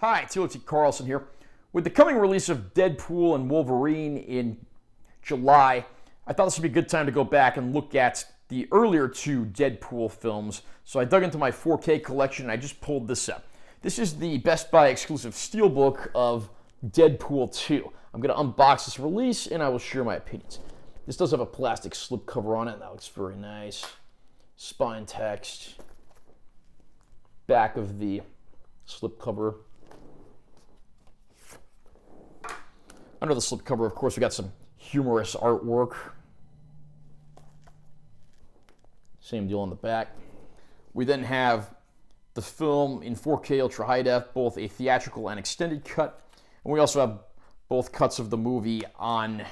Hi, T. Carlson here. With the coming release of Deadpool and Wolverine in July, I thought this would be a good time to go back and look at the earlier two Deadpool films. So I dug into my 4K collection and I just pulled this up. This is the Best Buy exclusive Steelbook of Deadpool 2. I'm going to unbox this release and I will share my opinions. This does have a plastic slipcover on it and that looks very nice. Spine text. Back of the slipcover. Under the slipcover, of course, we got some humorous artwork. Same deal on the back. We then have the film in 4K Ultra High Def, both a theatrical and extended cut. And we also have both cuts of the movie on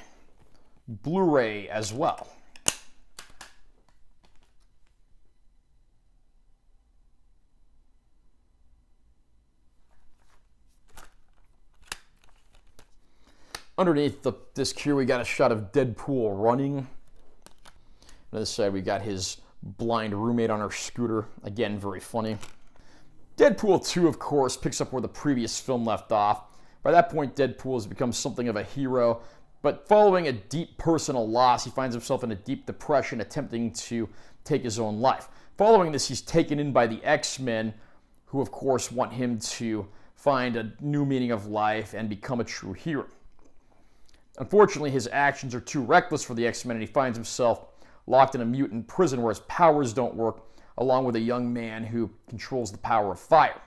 Blu-ray as well. Underneath the disc here, we got a shot of Deadpool running. On this side, we got his blind roommate on her scooter. Again, very funny. Deadpool 2, of course, picks up where the previous film left off. By that point, Deadpool has become something of a hero. But following a deep personal loss, he finds himself in a deep depression, attempting to take his own life. Following this, he's taken in by the X-Men, who, of course, want him to find a new meaning of life and become a true hero. Unfortunately, his actions are too reckless for the X-Men, and he finds himself locked in a mutant prison where his powers don't work, along with a young man who controls the power of fire.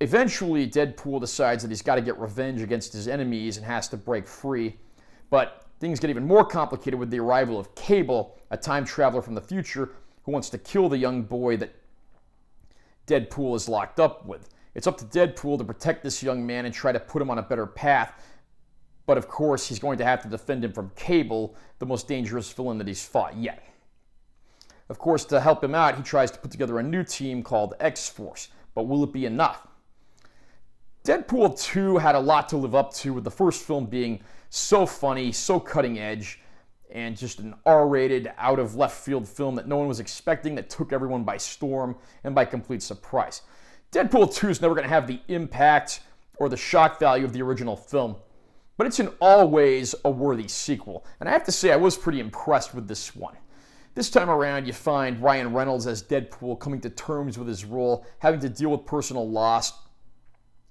Eventually, Deadpool decides that he's got to get revenge against his enemies and has to break free, but things get even more complicated with the arrival of Cable, a time traveler from the future who wants to kill the young boy that Deadpool is locked up with. It's up to Deadpool to protect this young man and try to put him on a better path. But of course, he's going to have to defend him from Cable, the most dangerous villain that he's fought yet. Of course, to help him out, he tries to put together a new team called X-Force. But will it be enough? Deadpool 2 had a lot to live up to, with the first film being so funny, so cutting edge, and just an R-rated, out-of-left-field film that no one was expecting, that took everyone by storm and by complete surprise. Deadpool 2 is never going to have the impact or the shock value of the original film, but it's in all ways a worthy sequel. And I have to say, I was pretty impressed with this one. This time around, you find Ryan Reynolds as Deadpool coming to terms with his role, having to deal with personal loss,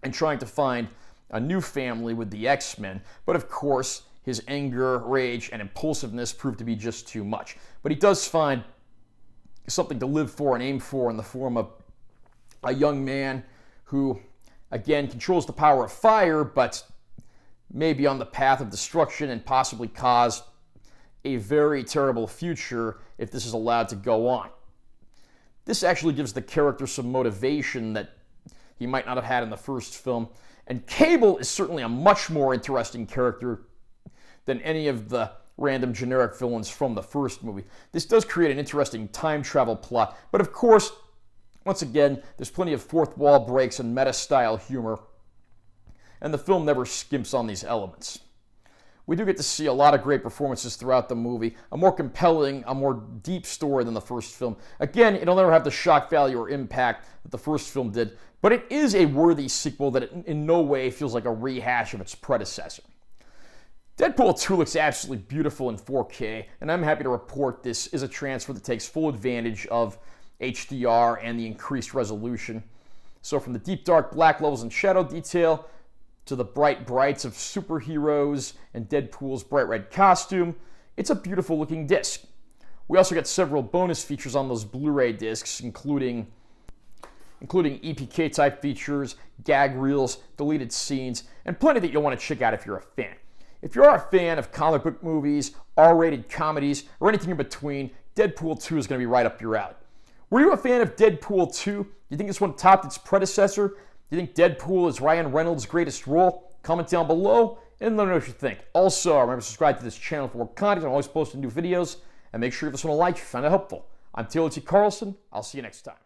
and trying to find a new family with the X-Men. But of course, his anger, rage, and impulsiveness prove to be just too much. But he does find something to live for and aim for in the form of a young man who, again, controls the power of fire, but may be on the path of destruction and possibly cause a very terrible future if this is allowed to go on. This actually gives the character some motivation that he might not have had in the first film. And Cable is certainly a much more interesting character than any of the random generic villains from the first movie. This does create an interesting time travel plot, but of course, once again, there's plenty of fourth wall breaks and meta-style humor, and the film never skimps on these elements. We do get to see a lot of great performances throughout the movie, a more compelling, a more deep story than the first film. Again, it'll never have the shock value or impact that the first film did, but it is a worthy sequel that in no way feels like a rehash of its predecessor. Deadpool 2 looks absolutely beautiful in 4K, and I'm happy to report this is a transfer that takes full advantage of HDR and the increased resolution. So from the deep dark black levels and shadow detail, to the bright brights of superheroes and Deadpool's bright red costume, it's a beautiful looking disc. We also get several bonus features on those Blu-ray discs, including EPK type features, gag reels, deleted scenes, and plenty that you'll want to check out if you're a fan. If you are a fan of comic book movies, R-rated comedies, or anything in between, Deadpool 2 is going to be right up your alley. Were you a fan of Deadpool 2? Do you think this one topped its predecessor? Do you think Deadpool is Ryan Reynolds' greatest role? Comment down below and let me know what you think. Also, remember to subscribe to this channel for more content. I'm always posting new videos. And make sure you give this one a like if you found it helpful. I'm T. Carlson. I'll see you next time.